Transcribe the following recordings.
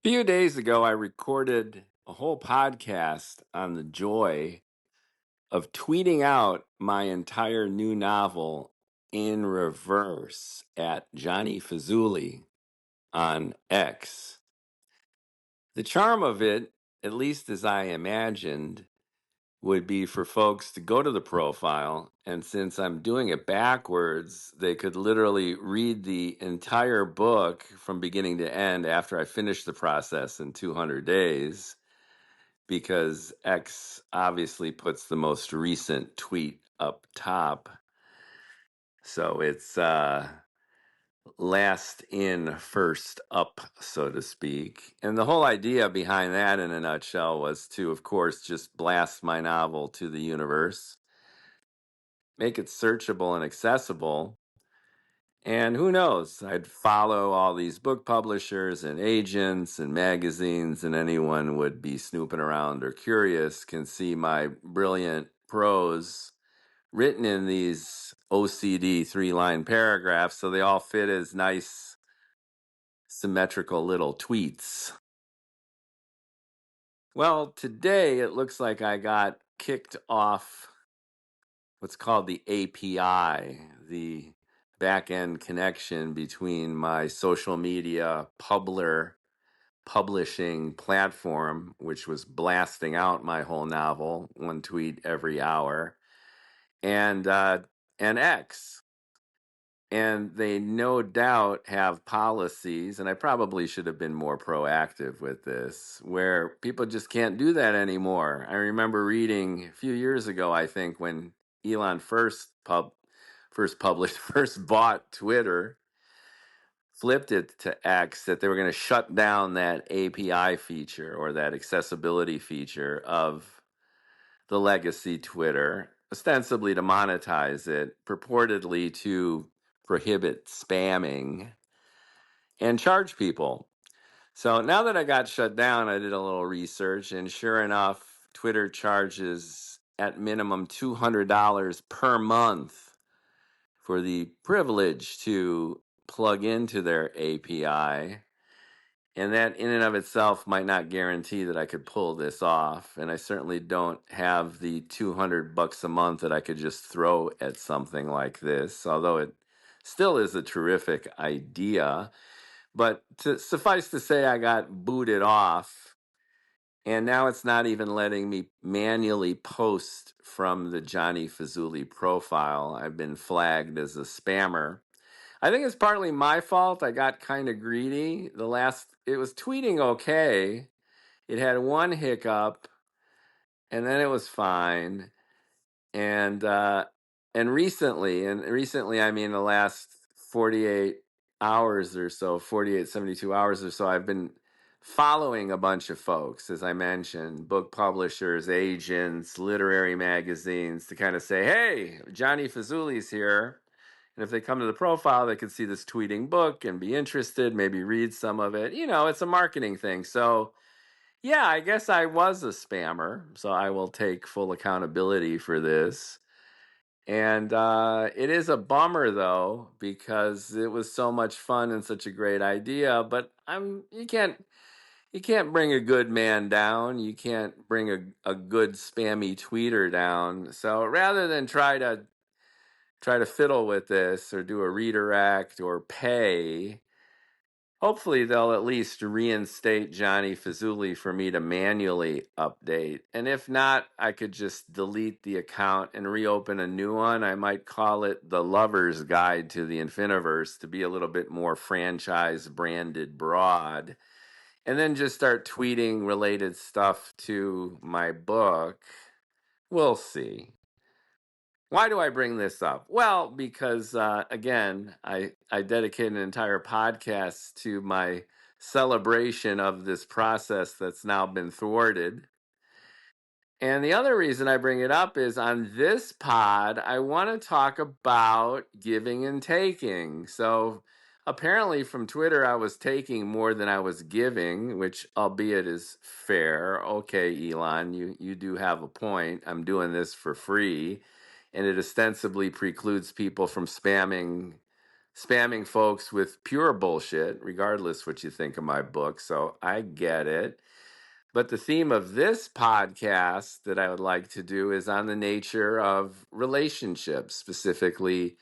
Few days ago, I recorded a whole podcast on the joy of tweeting out my entire new novel in reverse at Johnny Fazuli on X. The charm of it, at least as I imagined, would be for folks to go to the profile, and since I'm doing it backwards, they could literally read the entire book from beginning to end after I finish the process in 200 days. Because X obviously puts the most recent tweet up top. So it's last in, first up, so to speak. And the whole idea behind that, in a nutshell, was to, of course, just blast my novel to the universe, make it searchable and accessible. And who knows? I'd follow all these book publishers and agents and magazines, and anyone would be snooping around or curious can see my brilliant prose written in these OCD 3-line paragraphs, so they all fit as nice, symmetrical little tweets. Well, today it looks like I got kicked off what's called the API, the back end connection between my social media publishing platform, which was blasting out my whole novel, one tweet every hour, and X. And they no doubt have policies, and I probably should have been more proactive with this, where people just can't do that anymore. I remember reading a few years ago, I think, when Elon first bought Twitter, flipped it to X, that they were going to shut down that API feature or that accessibility feature of the legacy Twitter, ostensibly to monetize it, purportedly to prohibit spamming and charge people. So now that I got shut down, I did a little research, and sure enough, Twitter charges at minimum $200 per month for the privilege to plug into their API. And that in and of itself might not guarantee that I could pull this off. And I certainly don't have the $200 a month that I could just throw at something like this, although it still is a terrific idea. But suffice to say, I got booted off. And now it's not even letting me manually post from the Johnny Fazuli profile. I've been flagged as a spammer. I think it's partly my fault. I got kind of greedy. It was tweeting okay. It had one hiccup, and then it was fine. And recently, I mean the last 48 hours or so, 48, 72 hours or so, I've been following a bunch of folks, as I mentioned, book publishers, agents, literary magazines, to kind of say, hey, Johnny Fazuli's here. And if they come to the profile, they can see this tweeting book and be interested, maybe read some of it. You know, it's a marketing thing. So, yeah, I guess I was a spammer. So I will take full accountability for this. And it is a bummer, though, because it was so much fun and such a great idea. But you can't bring a good man down. You can't bring a good spammy tweeter down. So rather than try to fiddle with this or do a redirect or pay, hopefully they'll at least reinstate Johnny Fazuli for me to manually update. And if not, I could just delete the account and reopen a new one. I might call it The Lover's Guide to the Infiniverse to be a little bit more franchise branded broad. And then just start tweeting related stuff to my book. We'll see. Why do I bring this up? Well, because again, I dedicate an entire podcast to my celebration of this process that's now been thwarted. And the other reason I bring it up is on this pod, I want to talk about giving and taking. So apparently from Twitter, I was taking more than I was giving, which albeit is fair. Okay, Elon, you do have a point. I'm doing this for free, and it ostensibly precludes people from spamming spamming folks with pure bullshit, regardless what you think of my book. So I get it. But the theme of this podcast that I would like to do is on the nature of relationships, specifically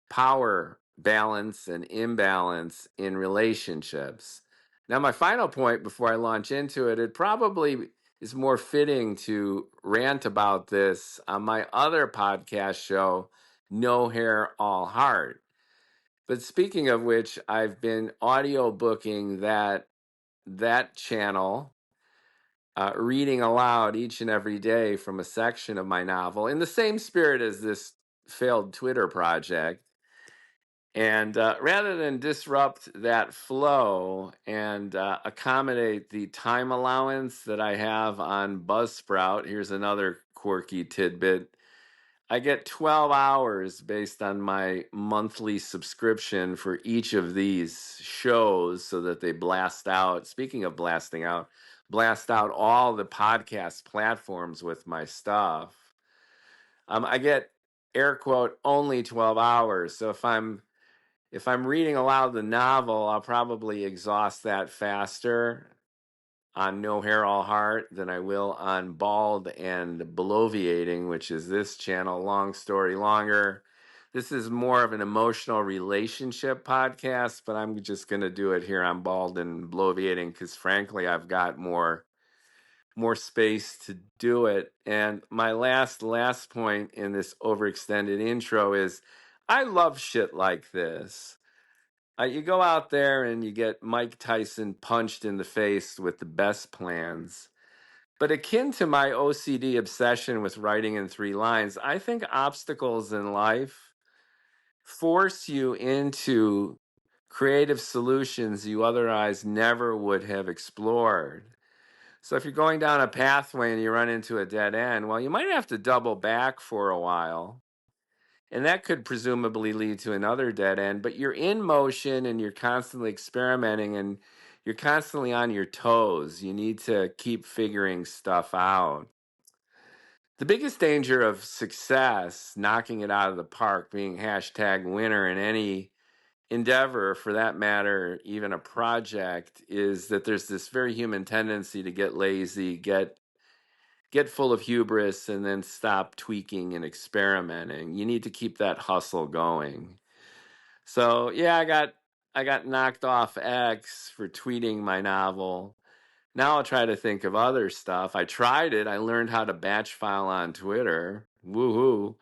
power balance and imbalance in relationships. Now, my final point before I launch into it, it probably is more fitting to rant about this on my other podcast show, No Hair, All Heart. But speaking of which, I've been audio booking that channel, reading aloud each and every day from a section of my novel in the same spirit as this failed Twitter project. And rather than disrupt that flow and accommodate the time allowance that I have on Buzzsprout, here's another quirky tidbit. I get 12 hours based on my monthly subscription for each of these shows so that they blast out. Speaking of blasting out, blast out all the podcast platforms with my stuff. I get air quote only 12 hours. So if I'm reading aloud the novel, I'll probably exhaust that faster on No Hair All Heart than I will on Bald and Bloviating, which is this channel, Long Story Longer. This is more of an emotional relationship podcast, but I'm just going to do it here on Bald and Bloviating because frankly, I've got more space to do it. And my last point in this overextended intro is I love shit like this. You go out there and you get Mike Tyson punched in the face with the best plans. But akin to my OCD obsession with writing in 3 lines, I think obstacles in life force you into creative solutions you otherwise never would have explored. So if you're going down a pathway and you run into a dead end, well, you might have to double back for a while. And that could presumably lead to another dead end, but you're in motion and you're constantly experimenting and you're constantly on your toes. You need to keep figuring stuff out. The biggest danger of success, knocking it out of the park, being hashtag winner in any endeavor, for that matter, even a project, is that there's this very human tendency to get lazy, get full of hubris, and then stop tweaking and experimenting. You need to keep that hustle going. So yeah, I got knocked off X for tweeting my novel. Now I'll try to think of other stuff. I tried it. I learned how to batch file on Twitter. Woohoo!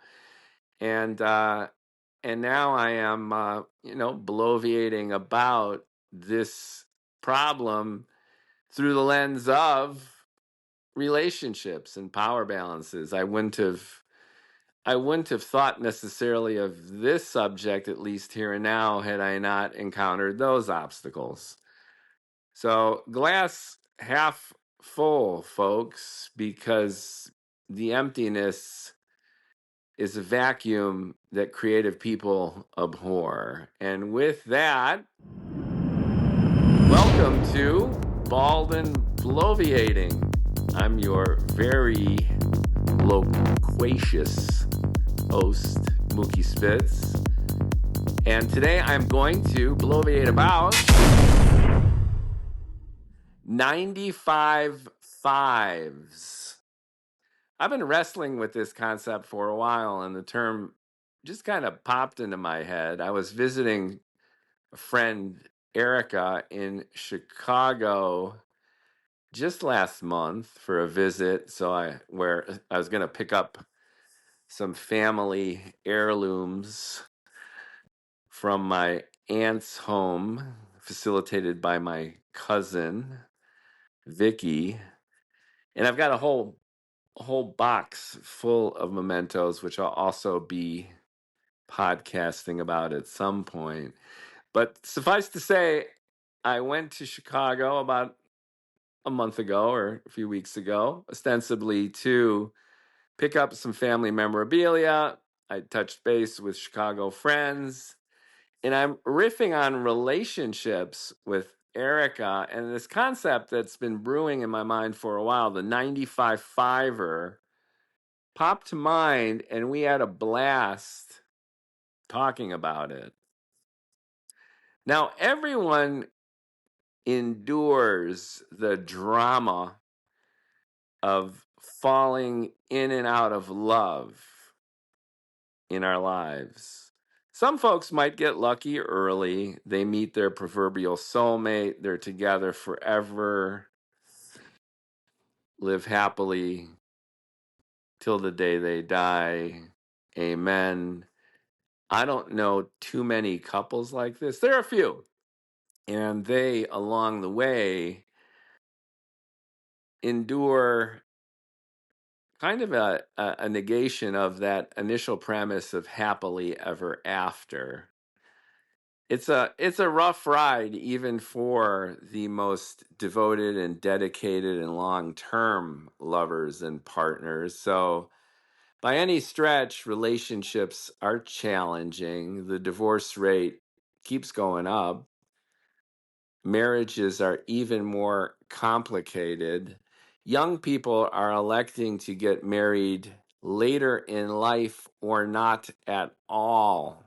And now I am bloviating about this problem through the lens of relationships and power balances. I wouldn't have thought necessarily of this subject, at least here and now, had I not encountered those obstacles. So glass half full, folks, because the emptiness is a vacuum that creative people abhor. And with that, welcome to Bald and Bloviating. I'm your very loquacious host, Mookie Spitz. And today I'm going to bloviate about 95 fives. I've been wrestling with this concept for a while, and the term just kind of popped into my head. I was visiting a friend, Erica, in Chicago just last month for a visit. Where I was going to pick up some family heirlooms from my aunt's home, facilitated by my cousin, Vicky. And I've got a whole box full of mementos, which I'll also be podcasting about at some point. But suffice to say, I went to Chicago about a month ago or a few weeks ago, ostensibly to pick up some family memorabilia. I touched base with Chicago friends, and I'm riffing on relationships with Erica and this concept that's been brewing in my mind for a while, the 95 fiver, popped to mind, and we had a blast talking about it. Now, everyone endures the drama of falling in and out of love in our lives. Some folks might get lucky early. They meet their proverbial soulmate. They're together forever, live happily till the day they die. Amen. I don't know too many couples like this. There are a few. And they, along the way, endure kind of a negation of that initial premise of happily ever after. It's a rough ride even for the most devoted and dedicated and long-term lovers and partners. So by any stretch, relationships are challenging. The divorce rate keeps going up. Marriages are even more complicated. Young people are electing to get married later in life or not at all.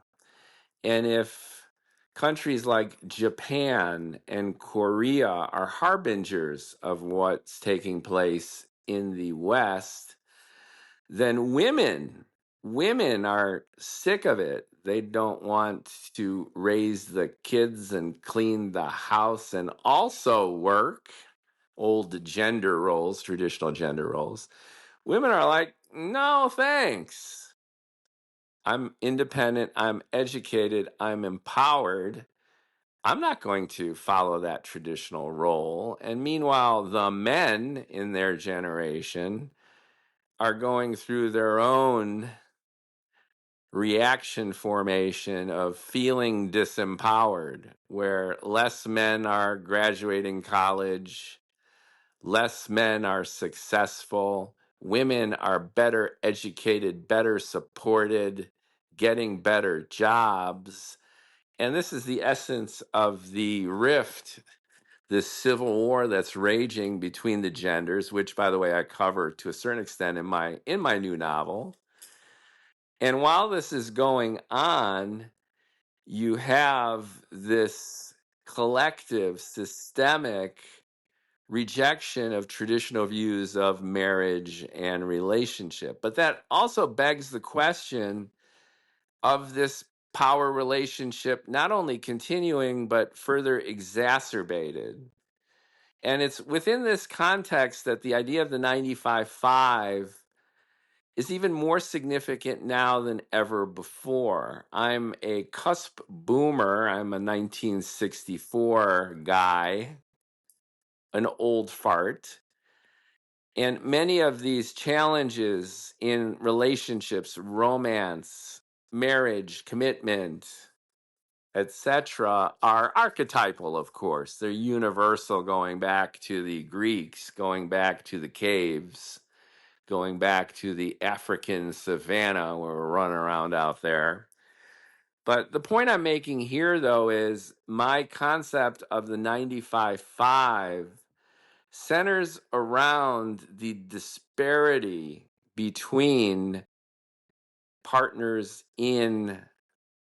And if countries like Japan and Korea are harbingers of what's taking place in the West, then women are sick of it. They don't want to raise the kids and clean the house and also work. Old gender roles, traditional gender roles. Women are like, no thanks. I'm independent, I'm educated, I'm empowered. I'm not going to follow that traditional role. And meanwhile, the men in their generation are going through their own reaction formation of feeling disempowered, where less men are graduating college, less men are successful, women are better educated, better supported, getting better jobs. And this is the essence of the rift, this civil war that's raging between the genders, which, by the way, I cover to a certain extent in my new novel. And while this is going on, you have this collective, systemic rejection of traditional views of marriage and relationship. But that also begs the question of this power relationship not only continuing, but further exacerbated. And it's within this context that the idea of the 95-5 is even more significant now than ever before. I'm a cusp boomer. I'm a 1964 guy, an old fart. And many of these challenges in relationships, romance, marriage, commitment, etc., are archetypal, of course. They're universal, going back to the Greeks, going back to the caves, going back to the African savannah where we're running around out there. But the point I'm making here, though, is my concept of the 95-5 centers around the disparity between partners in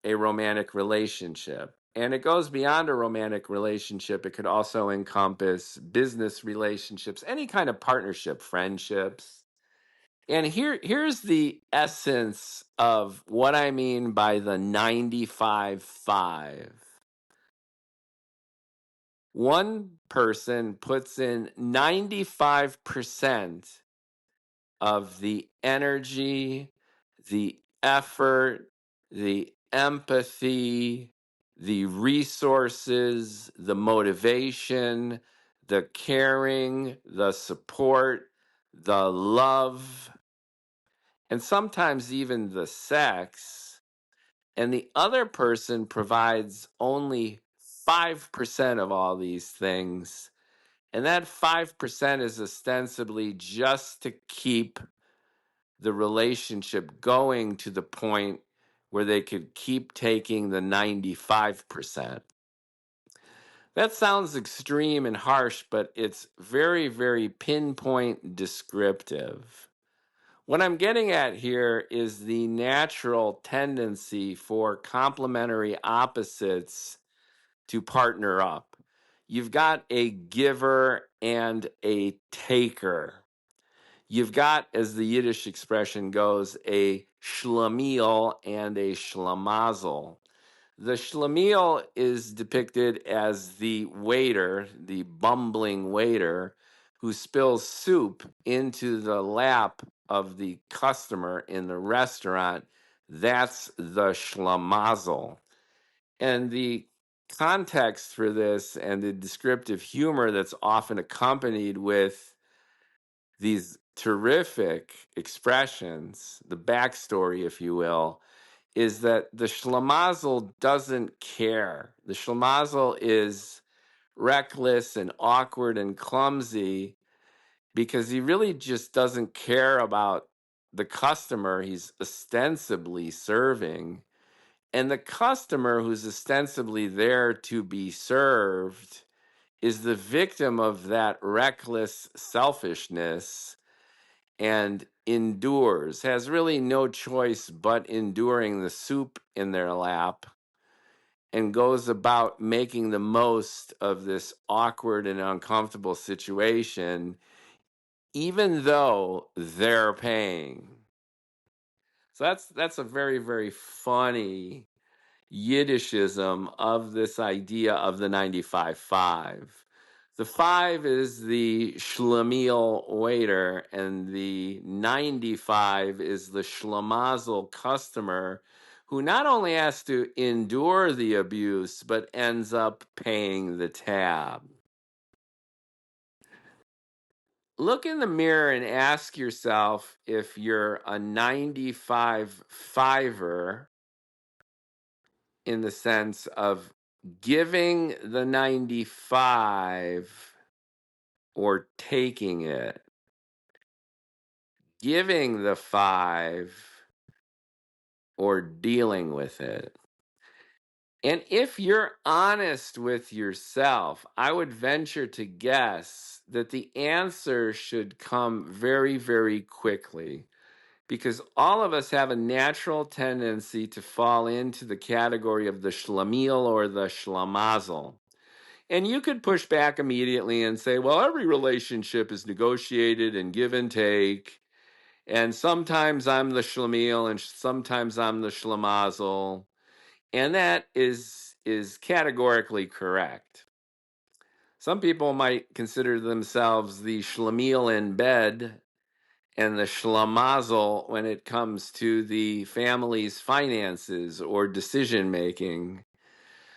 a romantic relationship. And it goes beyond a romantic relationship. It could also encompass business relationships, any kind of partnership, friendships. And here's the essence of what I mean by the 95-5. One person puts in 95% of the energy, the effort, the empathy, the resources, the motivation, the caring, the support, the love, and sometimes even the sex. And the other person provides only 5% of all these things. And that 5% is ostensibly just to keep the relationship going to the point where they could keep taking the 95%. That sounds extreme and harsh, but it's very, very pinpoint descriptive. What I'm getting at here is the natural tendency for complementary opposites to partner up. You've got a giver and a taker. You've got, as the Yiddish expression goes, a schlemiel and a schlemazel. The schlemiel is depicted as the waiter, the bumbling waiter, who spills soup into the lap of the customer in the restaurant. That's the schlemazel. And the context for this and the descriptive humor that's often accompanied with these terrific expressions, the backstory, if you will, is that the schlemazel doesn't care. The schlemazel is reckless and awkward and clumsy because he really just doesn't care about the customer he's ostensibly serving. And the customer who's ostensibly there to be served is the victim of that reckless selfishness and endures, has really no choice but enduring the soup in their lap, and goes about making the most of this awkward and uncomfortable situation, even though they're paying. So that's a very, very funny Yiddishism of this idea of the 95-5. The 5 is the schlemiel waiter, and the 95 is the schlemazel customer who not only has to endure the abuse, but ends up paying the tab. Look in the mirror and ask yourself if you're a 95 fiver in the sense of giving the 95 or taking it, giving the 5 or dealing with it. And if you're honest with yourself, I would venture to guess that the answer should come very, very quickly, because all of us have a natural tendency to fall into the category of the schlemiel or the schlemazel. And you could push back immediately and say, well, every relationship is negotiated and give and take. And sometimes I'm the schlemiel and sometimes I'm the schlemazel. And that is categorically correct. Some people might consider themselves the schlemiel in bed and the schlemazel when it comes to the family's finances or decision making.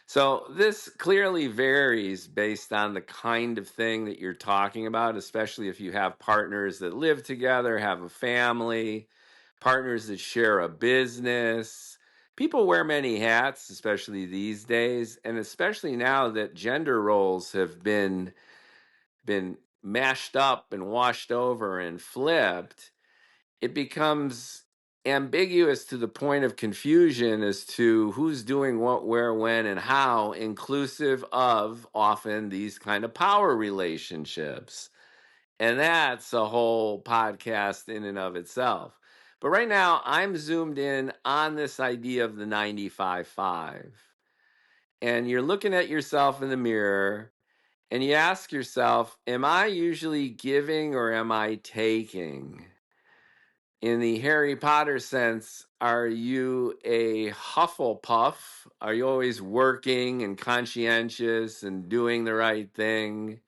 So this clearly varies based on the kind of thing that you're talking about, especially if you have partners that live together, have a family, partners that share a business. People wear many hats, especially these days, and especially now that gender roles have been mashed up and washed over and flipped. It becomes ambiguous to the point of confusion as to who's doing what, where, when, and how, inclusive of often these kind of power relationships. And that's a whole podcast in and of itself. But right now, I'm zoomed in on this idea of the 95-5. And you're looking at yourself in the mirror and you ask yourself, am I usually giving or am I taking? In the Harry Potter sense, are you a Hufflepuff? Are you always working and conscientious and doing the right thing?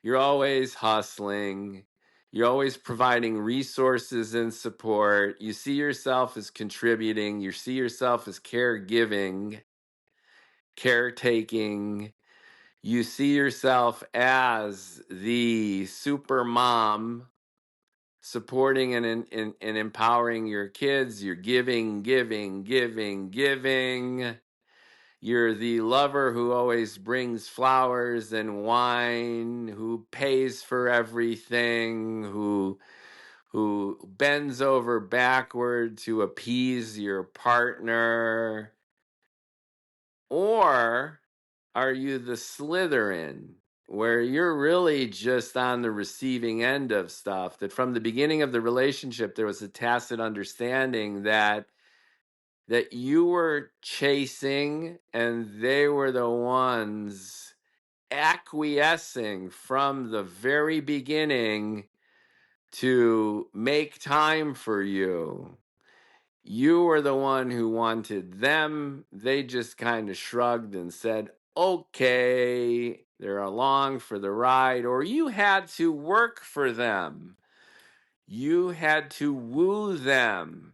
You're always hustling. You're always providing resources and support. You see yourself as contributing. You see yourself as caregiving, caretaking. You see yourself as the super mom supporting and empowering your kids. You're giving, giving, giving, giving. You're the lover who always brings flowers and wine, who pays for everything, who bends over backward to appease your partner. Or are you the Slytherin, where you're really just on the receiving end of stuff, that from the beginning of the relationship, there was a tacit understanding that that you were chasing and they were the ones acquiescing from the very beginning to make time for you. You were the one who wanted them. They just kind of shrugged and said, okay, they're along for the ride. Or you had to work for them. You had to woo them.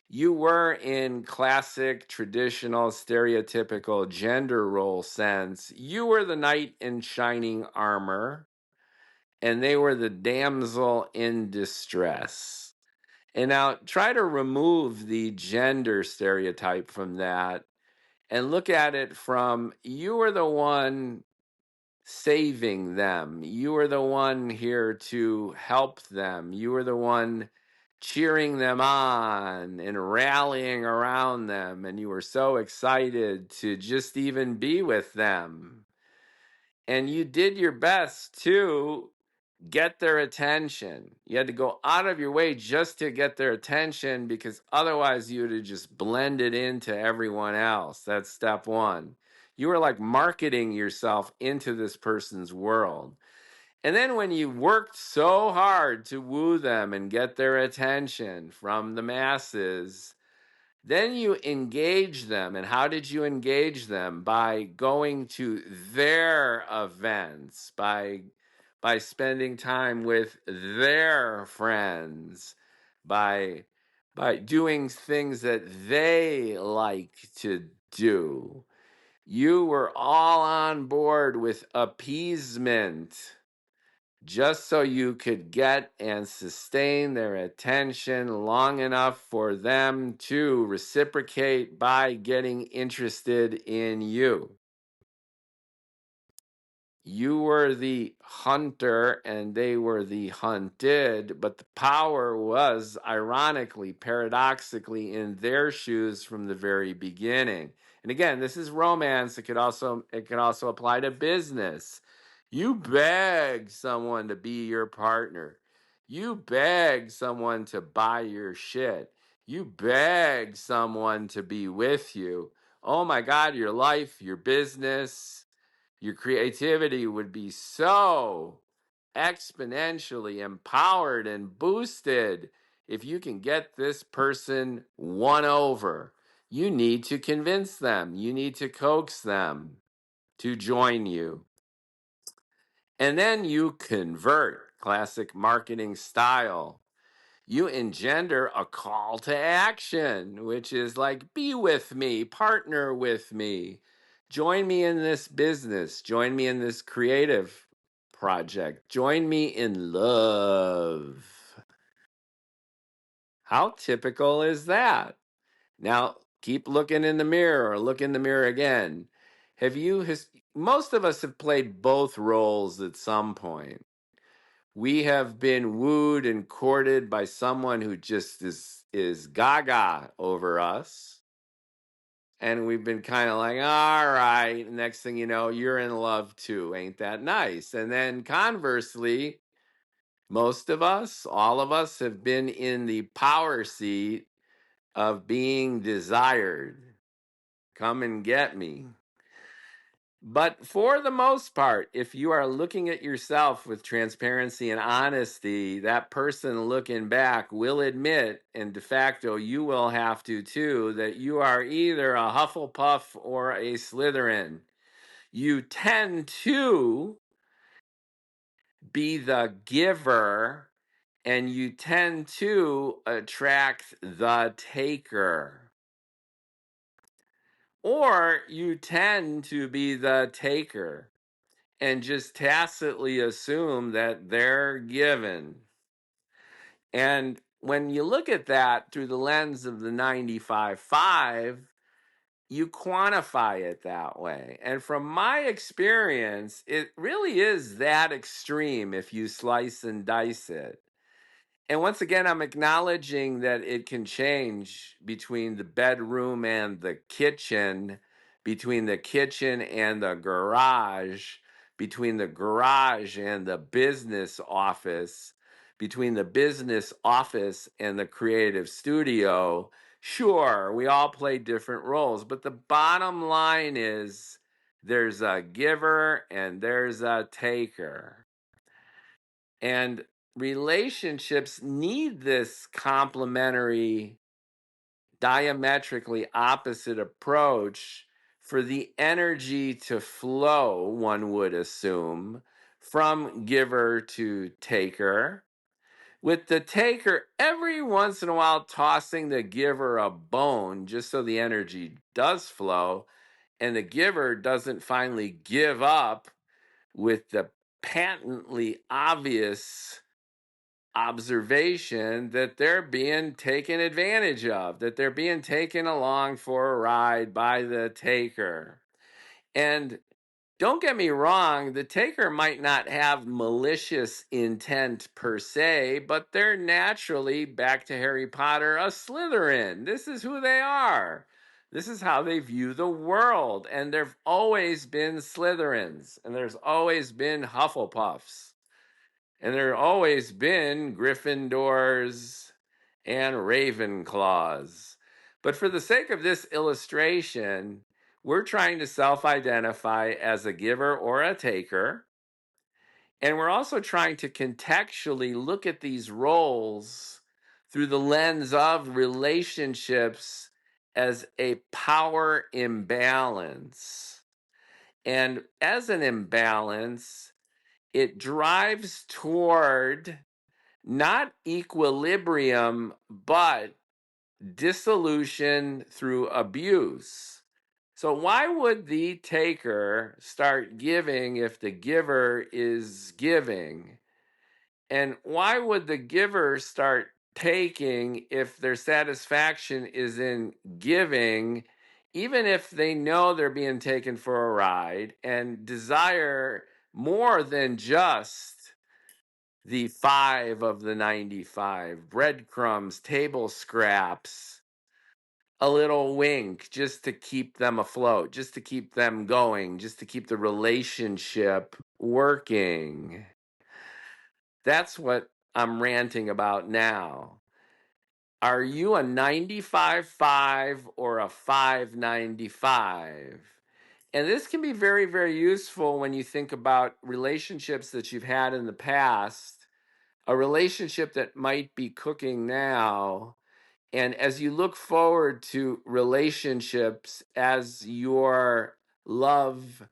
You were in classic, traditional, stereotypical gender role sense. You were the knight in shining armor, and they were the damsel in distress. And now try to remove the gender stereotype from that and look at it from you were the one saving them. You were the one here to help them. You were the one cheering them on and rallying around them. And you were so excited to just even be with them. And you did your best to get their attention. You had to go out of your way just to get their attention because otherwise you would have just blended into everyone else. That's step one. You were like marketing yourself into this person's world. And then when you worked so hard to woo them and get their attention from the masses, then you engage them. And how did you engage them? By going to their events, by spending time with their friends, by doing things that they like to do. You were all on board with appeasement just so you could get and sustain their attention long enough for them to reciprocate by getting interested in you. You were the hunter and they were the hunted, but the power was, ironically, paradoxically, in their shoes from the very beginning. And again, this is romance. It could also apply to business. You beg someone to be your partner. You beg someone to buy your shit. You beg someone to be with you. Oh my God, your life, your business, your creativity would be so exponentially empowered and boosted if you can get this person won over. You need to convince them, you need to coax them to join you. And then you convert, classic marketing style. You engender a call to action, which is like, be with me, partner with me, join me in this business, join me in this creative project, join me in love. How typical is that? Now, keep looking in the mirror or look in the mirror again. Most of us have played both roles at some point. We have been wooed and courted by someone who just is gaga over us. And we've been kind of like, all right, next thing you know, you're in love too. Ain't that nice? And then conversely, most of us, all of us, have been in the power seat of being desired. Come and get me. But for the most part, if you are looking at yourself with transparency and honesty, that person looking back will admit, and de facto you will have to too, that you are either a Hufflepuff or a Slytherin. You tend to be the giver, and you tend to attract the taker. Or you tend to be the taker and just tacitly assume that they're given. And when you look at that through the lens of the 95.5, you quantify it that way. And from my experience, it really is that extreme if you slice and dice it. And once again, I'm acknowledging that it can change between the bedroom and the kitchen, between the kitchen and the garage, between the garage and the business office, between the business office and the creative studio, Sure, we all play different roles, but the bottom line is there's a giver and there's a taker. And relationships need this complementary, diametrically opposite approach for the energy to flow, one would assume, from giver to taker. With the taker every once in a while tossing the giver a bone just so the energy does flow and the giver doesn't finally give up with the patently obvious observation that they're being taken advantage of, that they're being taken along for a ride by the taker. And don't get me wrong, the taker might not have malicious intent per se, but they're naturally, back to Harry Potter, a Slytherin. This is who they are. This is how they view the world. And there've always been Slytherins, and there's always been Hufflepuffs, and there have always been Gryffindors and Ravenclaws. But for the sake of this illustration, we're trying to self-identify as a giver or a taker. And we're also trying to contextually look at these roles through the lens of relationships as a power imbalance. And as an imbalance, it drives toward not equilibrium, but dissolution through abuse. So, why would the taker start giving if the giver is giving? And why would the giver start taking if their satisfaction is in giving, even if they know they're being taken for a ride and desire more than just the 5 of the 95 breadcrumbs, table scraps, a little wink just to keep them afloat, just to keep them going, just to keep the relationship working? That's what I'm ranting about now. Are you a 95.5 or a 5.95? And this can be very, very useful when you think about relationships that you've had in the past, a relationship that might be cooking now. And as you look forward to relationships, as your love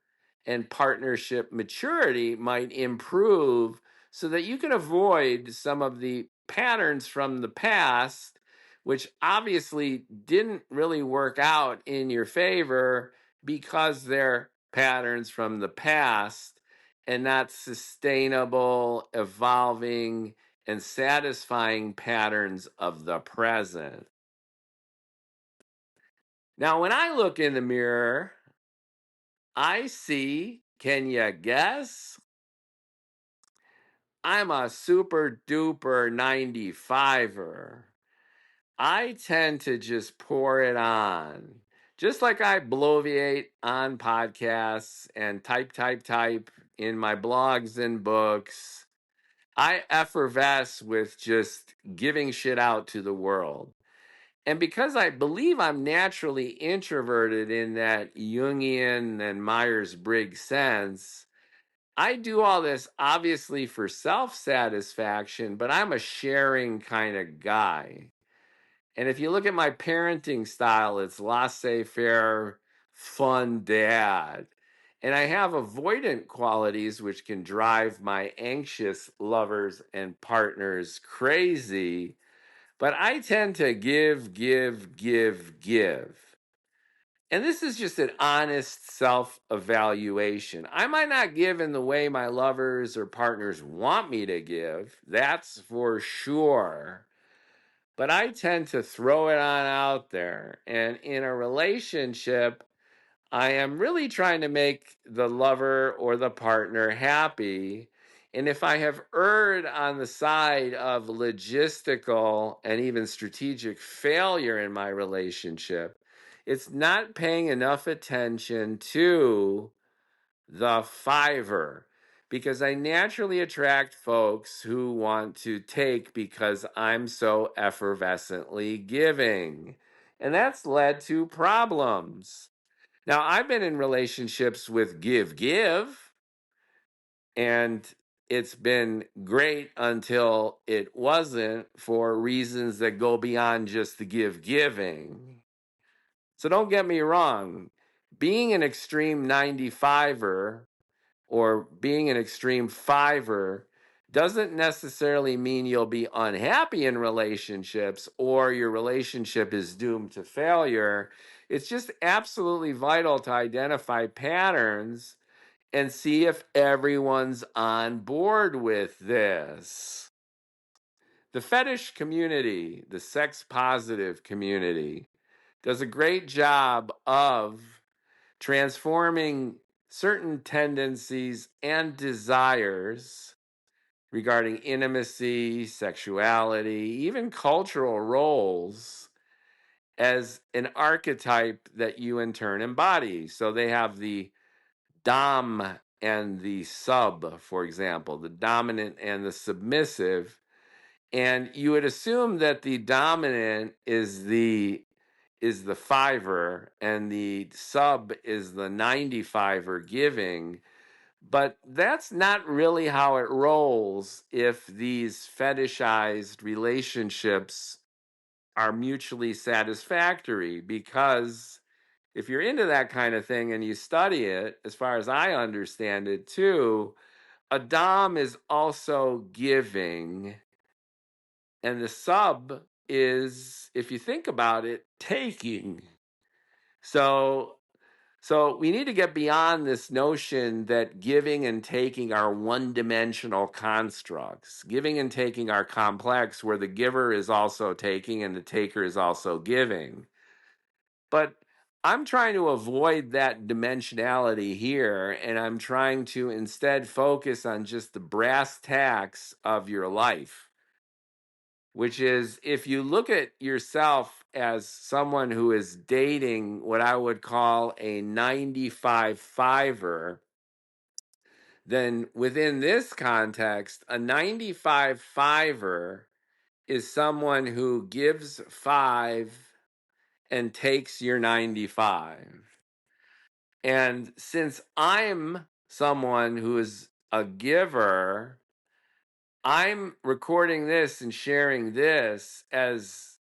and partnership maturity might improve, so that you can avoid some of the patterns from the past, which obviously didn't really work out in your favor because they're patterns from the past and not sustainable, evolving, and satisfying patterns of the present. Now, when I look in the mirror, I see, can you guess? I'm a super duper 95er. I tend to just pour it on. Just like I bloviate on podcasts and type in my blogs and books, I effervesce with just giving shit out to the world. And because I believe I'm naturally introverted in that Jungian and Myers-Briggs sense, I do all this obviously for self-satisfaction, but I'm a sharing kind of guy. And if you look at my parenting style, it's laissez-faire, fun dad. And I have avoidant qualities which can drive my anxious lovers and partners crazy. But I tend to give. And this is just an honest self-evaluation. I might not give in the way my lovers or partners want me to give. That's for sure. But I tend to throw it on out there. And in a relationship, I am really trying to make the lover or the partner happy. And if I have erred on the side of logistical and even strategic failure in my relationship, it's not paying enough attention to the fiver, because I naturally attract folks who want to take because I'm so effervescently giving. And that's led to problems. Now, I've been in relationships with give, and it's been great until it wasn't, for reasons that go beyond just the giving. So don't get me wrong. Being an extreme 95er or being an extreme fiver doesn't necessarily mean you'll be unhappy in relationships or your relationship is doomed to failure. It's just absolutely vital to identify patterns and see if everyone's on board with this. The fetish community, the sex positive community, does a great job of transforming certain tendencies and desires regarding intimacy, sexuality, even cultural roles as an archetype that you in turn embody. So they have the dom and the sub, for example, the dominant and the submissive. And you would assume that the dominant is the fiver and the sub is the 95er giving, but that's not really how it rolls if these fetishized relationships are mutually satisfactory. Because if you're into that kind of thing and you study it, as far as I understand it too, a dom is also giving, and the sub is, if you think about it, taking. So we need to get beyond this notion that giving and taking are one-dimensional constructs. Giving and taking are complex, where the giver is also taking and the taker is also giving. But I'm trying to avoid that dimensionality here, and I'm trying to instead focus on just the brass tacks of your life, which is, if you look at yourself as someone who is dating what I would call a 95 fiver, then within this context, a 95 fiver is someone who gives 5 and takes your 95. And since I'm someone who is a giver, I'm recording this and sharing this as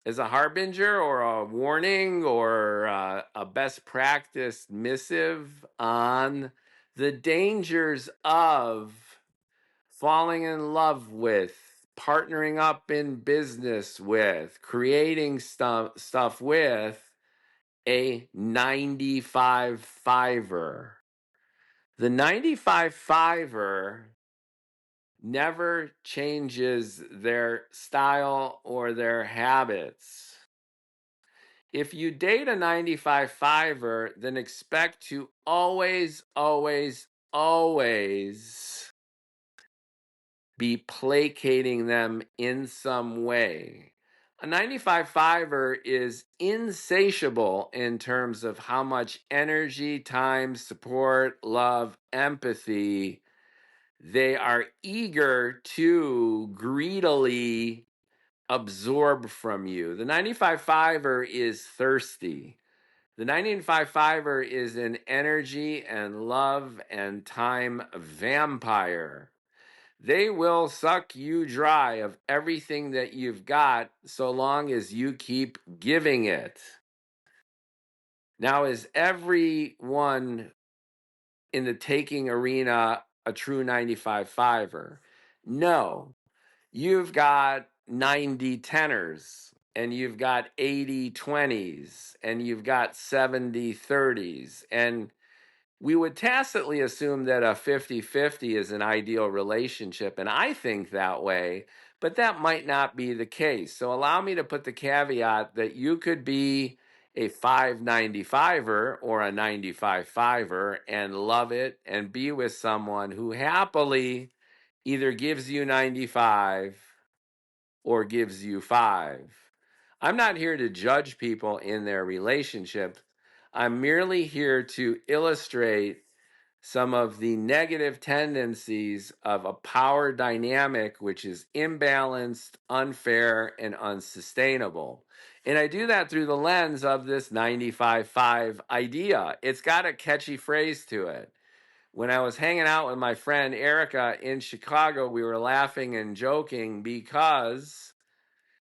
a harbinger or a warning or a best practice missive on the dangers of falling in love with, partnering up in business with, creating stuff with a 95 fiver. The 95 fiver never changes their style or their habits. If you date a 95 fiver, then expect to always, always, always be placating them in some way. A 95 fiver is insatiable in terms of how much energy, time, support, love, empathy they are eager to greedily absorb from you. The 95 fiver is thirsty. The 95 fiver is an energy and love and time vampire. They will suck you dry of everything that you've got so long as you keep giving it. Now, is everyone in the taking arena a true 95 fiver? No. You've got 90 tenors, and you've got 80 20s, and you've got 70 30s. And we would tacitly assume that a 50-50 is an ideal relationship, and I think that way, but that might not be the case. So allow me to put the caveat that you could be a 595er or a 95 fiver and love it and be with someone who happily either gives you 95 or gives you 5. I'm not here to judge people in their relationship. I'm merely here to illustrate some of the negative tendencies of a power dynamic which is imbalanced, unfair, and unsustainable. And I do that through the lens of this 95-5 idea. It's got a catchy phrase to it. When I was hanging out with my friend Erica in Chicago, we were laughing and joking because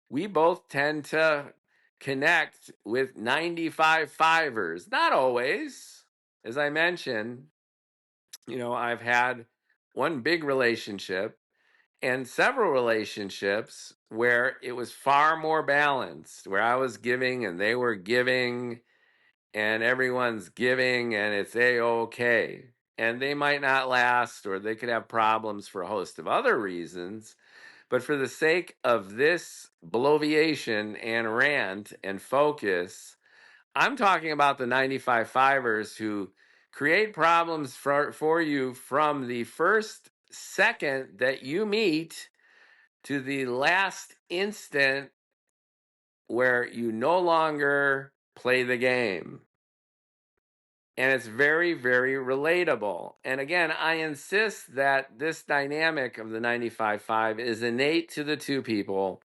we both tend to connect with 95-5ers. Not always. As I mentioned, I've had one big relationship and several relationships where it was far more balanced, where I was giving and they were giving and everyone's giving and it's a-okay. And they might not last or they could have problems for a host of other reasons. But for the sake of this bloviation and rant and focus, I'm talking about the 95-5ers who create problems for you from the first second that you meet to the last instant where you no longer play the game. And it's very, very relatable. And again, I insist that this dynamic of the 95-5 is innate to the two people,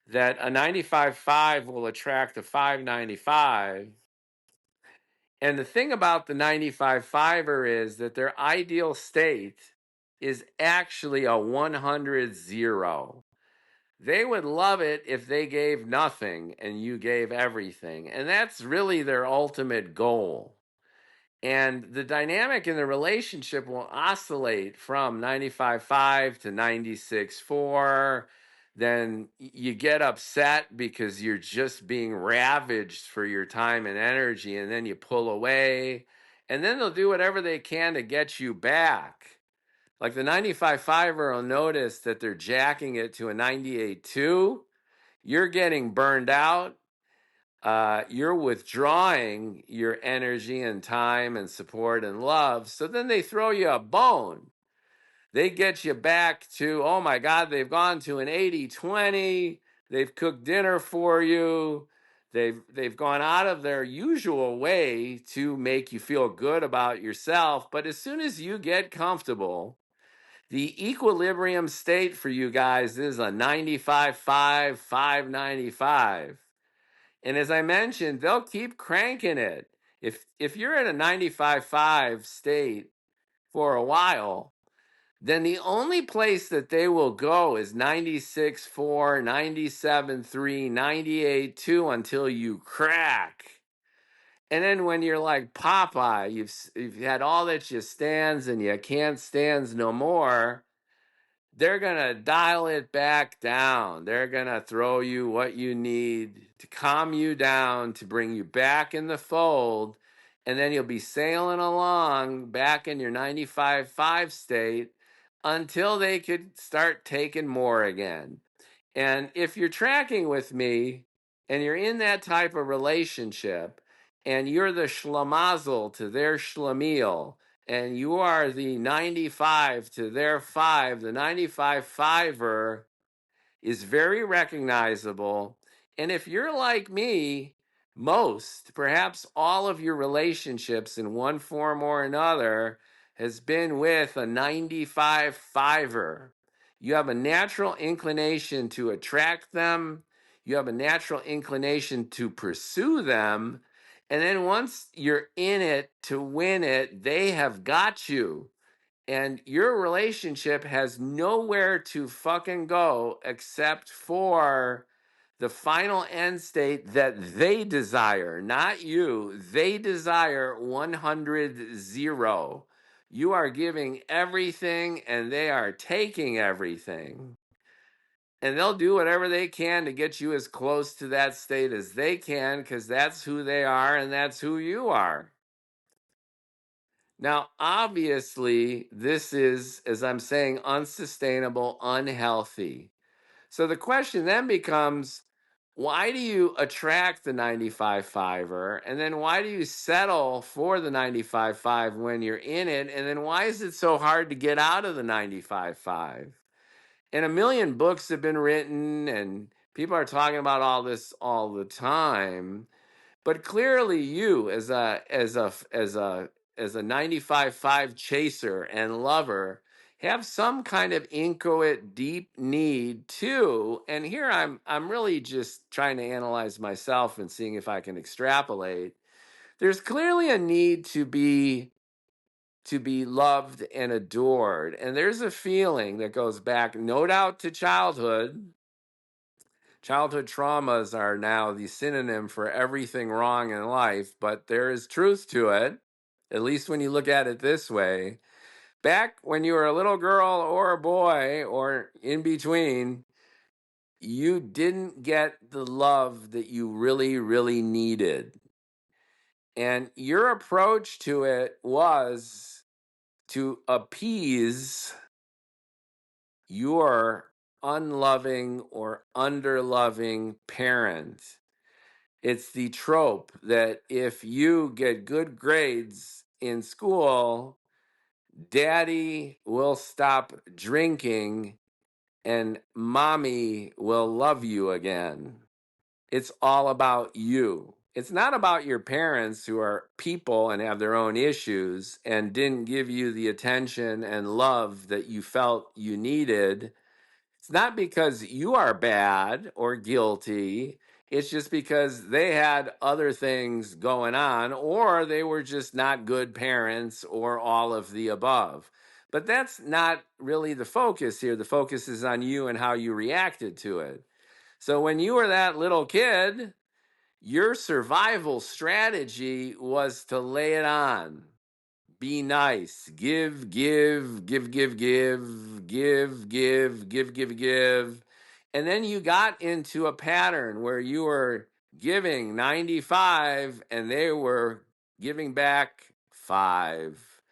that a 95-5 will attract a 595. And the thing about the 95-5er is that their ideal state is actually a 100-0. They would love it if they gave nothing and you gave everything. And that's really their ultimate goal. And the dynamic in the relationship will oscillate from 95-5 to 96-4. Then you get upset because you're just being ravaged for your time and energy, and then you pull away. And then they'll do whatever they can to get you back. Like the 95-5er will notice that they're jacking it to a 98-2. You're getting burned out. You're withdrawing your energy and time and support and love. So then they throw you a bone. They get you back to, oh my God, they've gone to an 80-20. They've cooked dinner for you. They've gone out of their usual way to make you feel good about yourself. But as soon as you get comfortable, the equilibrium state for you guys is a 95-5, 595. And as I mentioned, they'll keep cranking it. If you're in a 95-5 state for a while, then the only place that they will go is 96-4, 97-3, 98-2 until you crack. And then when you're like Popeye, you've had all that you stands and you can't stands no more, they're going to dial it back down. They're going to throw you what you need to calm you down, to bring you back in the fold. And then you'll be sailing along back in your 95-5 state until they could start taking more again. And if you're tracking with me and you're in that type of relationship and you're the schlemazel to their schlemiel, and you are the 95 to their 5, the 95-5er is very recognizable. And if you're like me, most, perhaps all of your relationships in one form or another has been with a 95-5er. You have a natural inclination to attract them. You have a natural inclination to pursue them. And then once you're in it to win it, they have got you. And your relationship has nowhere to fucking go except for the final end state that they desire, not you. They desire 100-0. You are giving everything and they are taking everything. And they'll do whatever they can to get you as close to that state as they can, because that's who they are and that's who you are. Now, obviously, this is, as I'm saying, unsustainable, unhealthy. So the question then becomes, why do you attract the 95-5er? And then why do you settle for the 95-5 when you're in it? And then why is it so hard to get out of the 95-5? And a million books have been written and people are talking about all this all the time. But clearly you as a as a 95.5 chaser and lover, have some kind of inchoate, deep need too. And here I'm really just trying to analyze myself and seeing if I can extrapolate. There's clearly a need to be loved and adored. And there's a feeling that goes back, no doubt, to childhood. Childhood traumas are now the synonym for everything wrong in life, but there is truth to it, at least when you look at it this way. Back when you were a little girl or a boy or in between, you didn't get the love that you really, really needed. And your approach to it was to appease your unloving or underloving parent. It's the trope that if you get good grades in school, daddy will stop drinking and mommy will love you again. It's all about you. It's not about your parents who are people and have their own issues and didn't give you the attention and love that you felt you needed. It's not because you are bad or guilty. It's just because they had other things going on, or they were just not good parents, or all of the above. But that's not really the focus here. The focus is on you and how you reacted to it. So when you were that little kid, your survival strategy was to lay it on. Be nice. Give, give, give, give, give, give, give, give, give, give. And then you got into a pattern where you were giving 95 and they were giving back 5.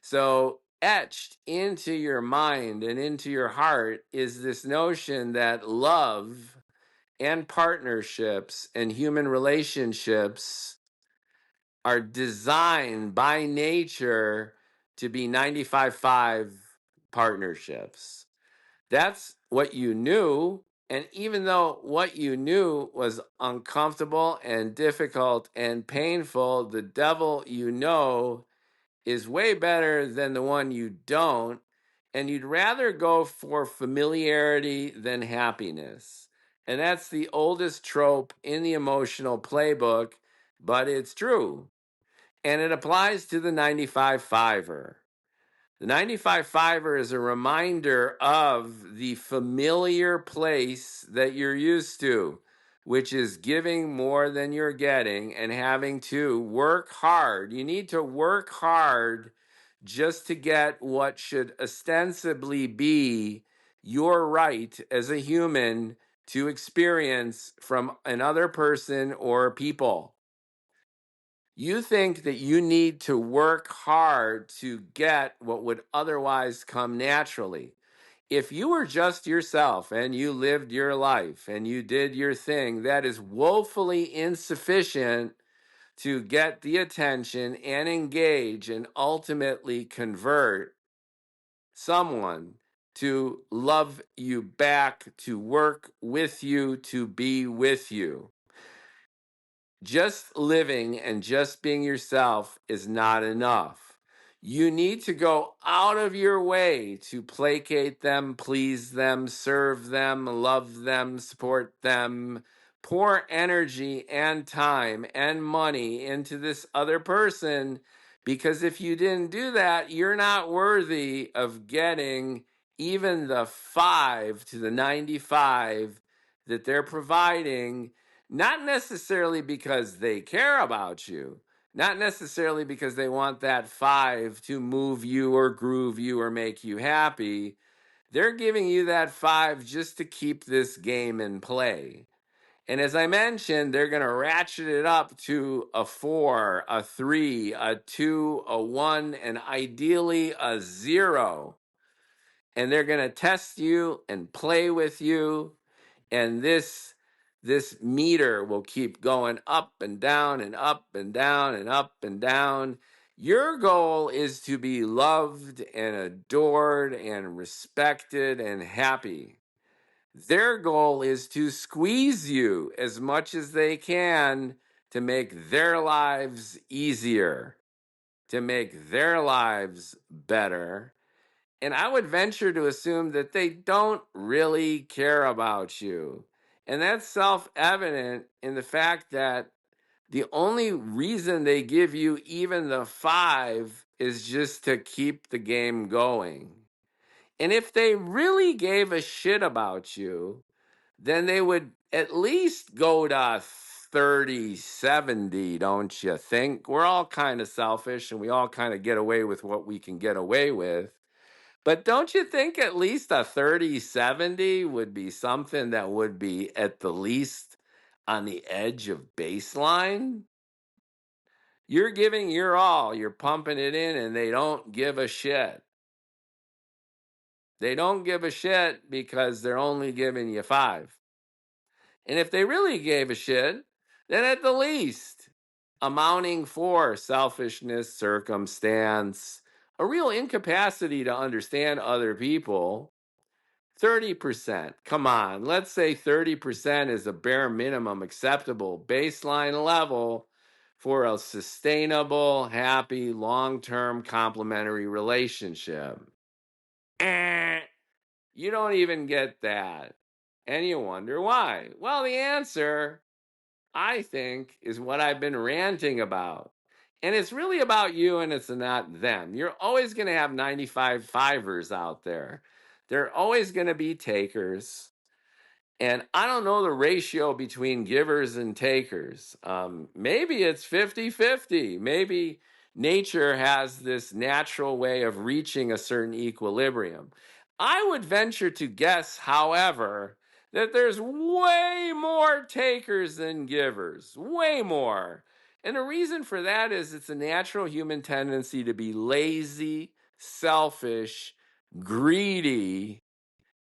So etched into your mind and into your heart is this notion that love and partnerships and human relationships are designed by nature to be 95.5 partnerships. That's what you knew. And even though what you knew was uncomfortable and difficult and painful, the devil you know is way better than the one you don't. And you'd rather go for familiarity than happiness. And that's the oldest trope in the emotional playbook, but it's true. And it applies to the 95.5er. The 95.5er is a reminder of the familiar place that you're used to, which is giving more than you're getting and having to work hard. You need to work hard just to get what should ostensibly be your right as a human to experience from another person or people. You think that you need to work hard to get what would otherwise come naturally. If you were just yourself and you lived your life and you did your thing, that is woefully insufficient to get the attention and engage and ultimately convert someone to love you back, to work with you, to be with you. Just living and just being yourself is not enough. You need to go out of your way to placate them, please them, serve them, love them, support them, pour energy and time and money into this other person, because if you didn't do that, you're not worthy of getting even the 5 to the 95 that they're providing. Not necessarily because they care about you, not necessarily because they want that 5 to move you or groove you or make you happy. They're giving you that 5 just to keep this game in play. And as I mentioned, they're going to ratchet it up to a 4, a 3, a 2, a 1, and ideally a 0. And they're going to test you and play with you. And this meter will keep going up and down and up and down and up and down. Your goal is to be loved and adored and respected and happy. Their goal is to squeeze you as much as they can to make their lives easier, to make their lives better. And I would venture to assume that they don't really care about you. And that's self evident in the fact that the only reason they give you even the five is just to keep the game going. And if they really gave a shit about you, then they would at least go to 30, 70, don't you think? We're all kind of selfish and we all kind of get away with what we can get away with. But don't you think at least a 30, 70 would be something that would be at the least on the edge of baseline? You're giving your all, you're pumping it in, and they don't give a shit. They don't give a shit because they're only giving you five. And if they really gave a shit, then at the least, amounting for selfishness, circumstance, a real incapacity to understand other people, 30%. Come on, let's say 30% is a bare minimum acceptable baseline level for a sustainable, happy, long-term complementary relationship. You don't even get that. And you wonder why. Well, the answer, I think, is what I've been ranting about. And it's really about you and it's not them. You're always going to have 95 fivers out there. There are always going to be takers. And I don't know the ratio between givers and takers. Maybe it's 50-50. Maybe nature has this natural way of reaching a certain equilibrium. I would venture to guess, however, that there's way more takers than givers. Way more. And the reason for that is it's a natural human tendency to be lazy, selfish, greedy,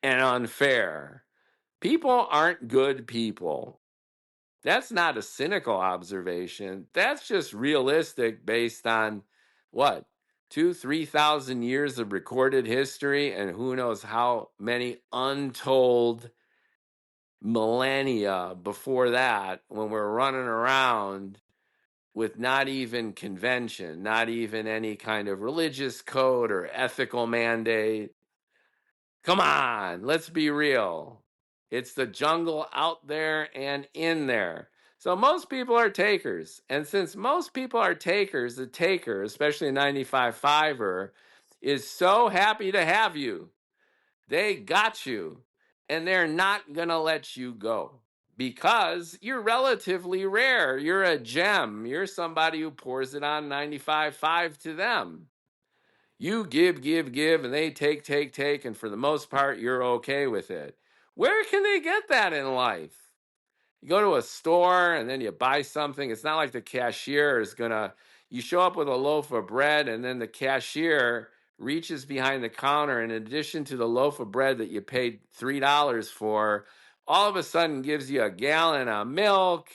and unfair. People aren't good people. That's not a cynical observation. That's just realistic based on what? 3,000 years of recorded history and who knows how many untold millennia before that when we're running around with not even convention, not even any kind of religious code or ethical mandate. Come on, let's be real. It's the jungle out there and in there. So most people are takers. And since most people are takers, the taker, especially a 95 fiver, is so happy to have you. They got you. And they're not going to let you go because you're relatively rare. You're a gem. You're somebody who pours it on 95.5 to them. You give, and they take, and for the most part, you're okay with it. Where can they get that in life? You go to a store and then you buy something. It's not like the cashier is you show up with a loaf of bread and then the cashier reaches behind the counter. And in addition to the loaf of bread that you paid $3 for, all of a sudden gives you a gallon of milk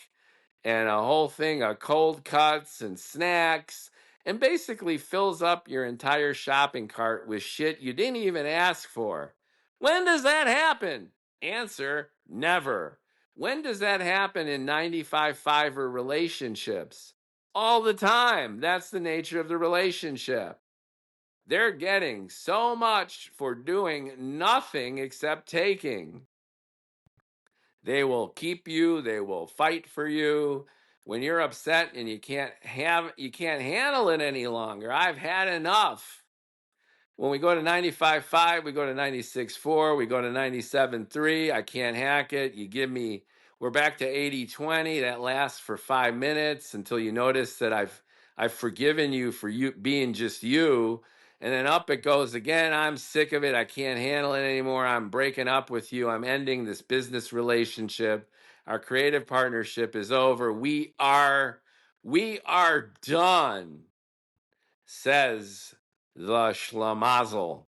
and a whole thing of cold cuts and snacks and basically fills up your entire shopping cart with shit you didn't even ask for. When does that happen? Answer, never. When does that happen in 95 fiver relationships? All the time. That's the nature of the relationship. They're getting so much for doing nothing except taking. They will keep you, they will fight for you. When you're upset and you can't handle it any longer. I've had enough. When we go to 95.5, we go to 96.4, we go to 97.3. I can't hack it. We're back to 80-20. That lasts for 5 minutes until you notice that I've forgiven you for you being just you. And then up it goes again. I'm sick of it. I can't handle it anymore. I'm breaking up with you. I'm ending this business relationship. Our creative partnership is over. We are done, says the schlemazel,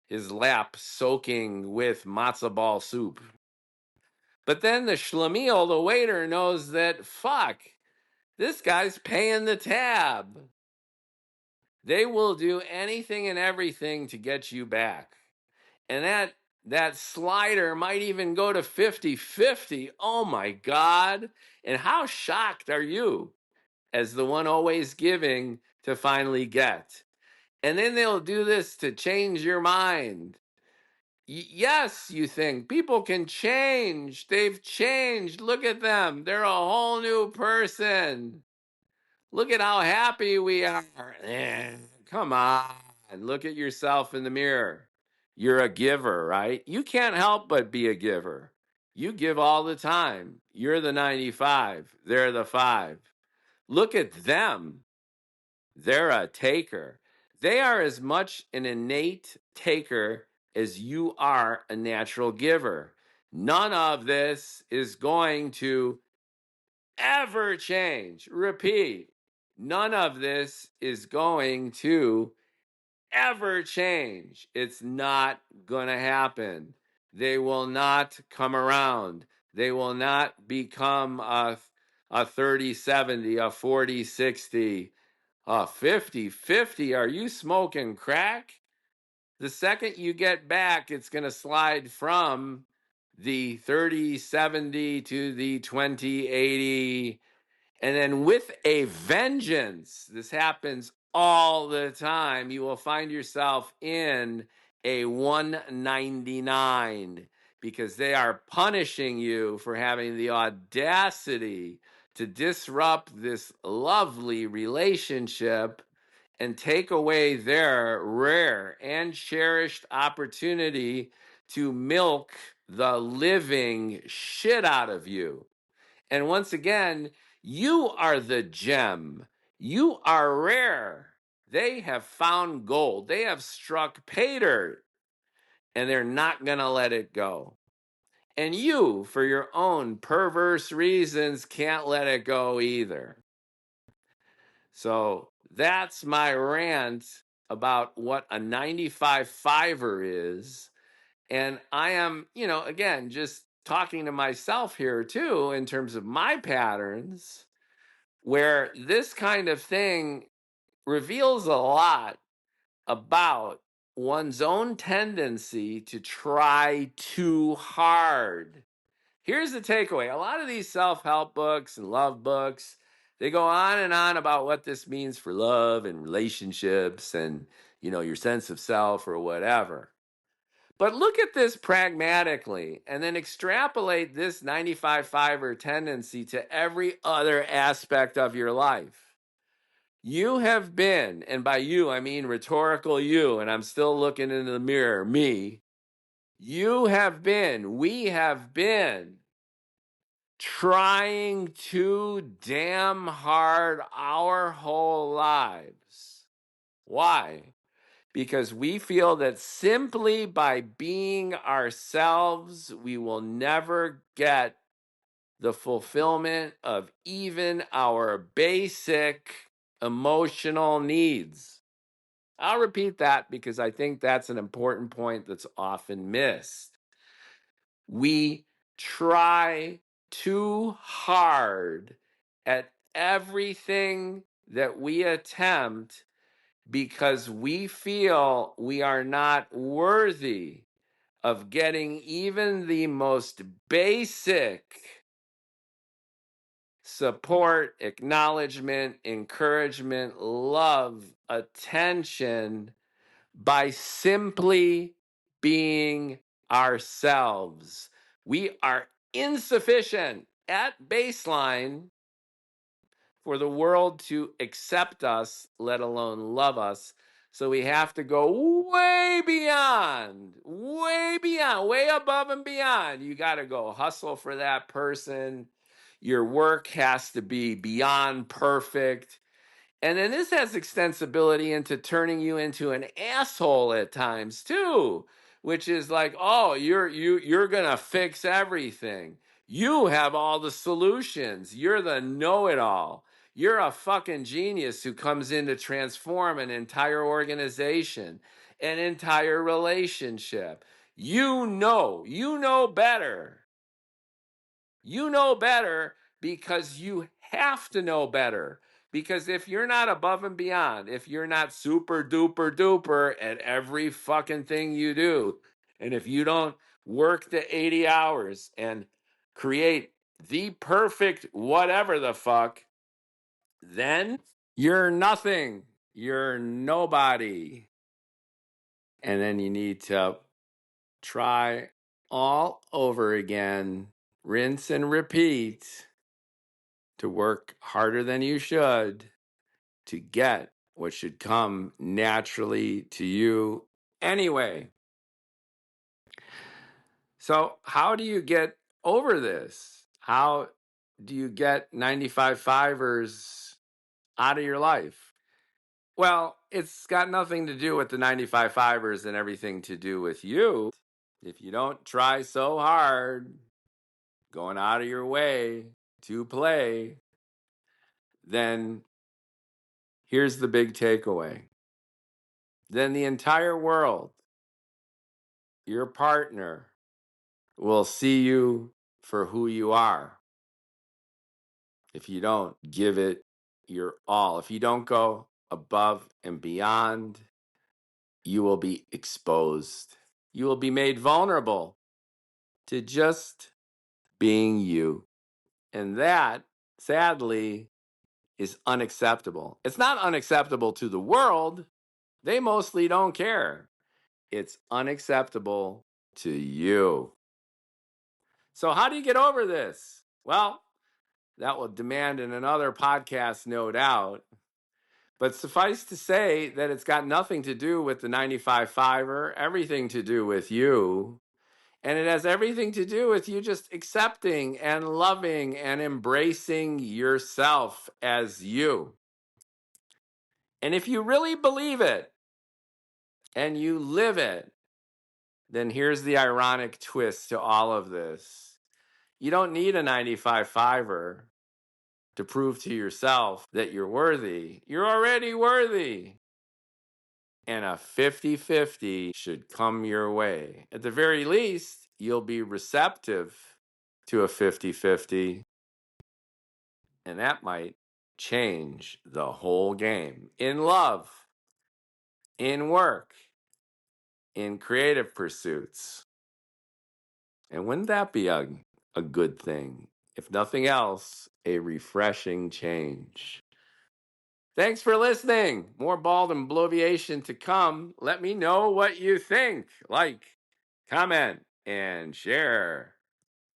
his lap soaking with matzo ball soup. But then the schlemiel, the waiter, knows that, fuck, this guy's paying the tab. They will do anything and everything to get you back. And that slider might even go to 50-50. Oh my God. And how shocked are you as the one always giving to finally get. And then they'll do this to change your mind. Yes, you think people can change. They've changed. Look at them. They're a whole new person. Look at how happy we are. Come on. Look at yourself in the mirror. You're a giver, right? You can't help but be a giver. You give all the time. You're the 95. They're the 5. Look at them. They're a taker. They are as much an innate taker as you are a natural giver. None of this is going to ever change. Repeat. None of this is going to ever change. It's not going to happen. They will not come around. They will not become a 30-70, a 40-60, a 50-50. Are you smoking crack? The second you get back, it's going to slide from the 30-70 to the 20-80. And then with a vengeance, this happens all the time. You will find yourself in a 199 because they are punishing you for having the audacity to disrupt this lovely relationship and take away their rare and cherished opportunity to milk the living shit out of you. And once again, you are the gem. You are rare. They have found gold. They have struck pay dirt, and they're not going to let it go. And you, for your own perverse reasons, can't let it go either. So that's my rant about what a 95 fiver is. And I am, again, just talking to myself here too, in terms of my patterns, where this kind of thing reveals a lot about one's own tendency to try too hard. Here's the takeaway. A lot of these self-help books and love books, they go on and on about what this means for love and relationships and, your sense of self or whatever. But look at this pragmatically and then extrapolate this 95 fiver tendency to every other aspect of your life. You have been, and by you, I mean rhetorical you, and I'm still looking into the mirror, me. We have been trying too damn hard our whole lives. Why? Because we feel that simply by being ourselves, we will never get the fulfillment of even our basic emotional needs. I'll repeat that because I think that's an important point that's often missed. We try too hard at everything that we attempt because we feel we are not worthy of getting even the most basic support, acknowledgement, encouragement, love, attention by simply being ourselves. We are insufficient at baseline for the world to accept us, let alone love us. So we have to go way beyond, way above and beyond. You got to go hustle for that person. Your work has to be beyond perfect. And then this has extensibility into turning you into an asshole at times too, which is like, oh, you're gonna fix everything. You have all the solutions. You're the know-it-all. You're a fucking genius who comes in to transform an entire organization, an entire relationship. You know better. You know better because you have to know better. Because if you're not above and beyond, if you're not super duper duper at every fucking thing you do, and if you don't work the 80 hours and create the perfect whatever the fuck, then you're nothing. You're nobody. And then you need to try all over again, rinse and repeat, to work harder than you should to get what should come naturally to you anyway. So, how do you get over this? How do you get 95 fivers out of your life? Well, it's got nothing to do with the 95 fivers and everything to do with you. If you don't try so hard, going out of your way to play, then here's the big takeaway. Then the entire world, your partner, will see you for who you are. If you don't give it your all, if you don't go above and beyond, you will be exposed. You will be made vulnerable to just being you. And that, sadly, is unacceptable. It's not unacceptable to the world. They mostly don't care. It's unacceptable to you. So, how do you get over this? Well, that will demand in another podcast, no doubt. But suffice to say that it's got nothing to do with the 95 fiver, everything to do with you. And it has everything to do with you just accepting and loving and embracing yourself as you. And if you really believe it and you live it, then here's the ironic twist to all of this. You don't need a 95 fiver to prove to yourself that you're worthy. You're already worthy. And a 50-50 should come your way. At the very least, you'll be receptive to a 50-50, and that might change the whole game. In love, in work, in creative pursuits. And wouldn't that be a good thing? If nothing else, a refreshing change. Thanks for listening. More bald and bloviation to come. Let me know what you think. Like, comment, and share.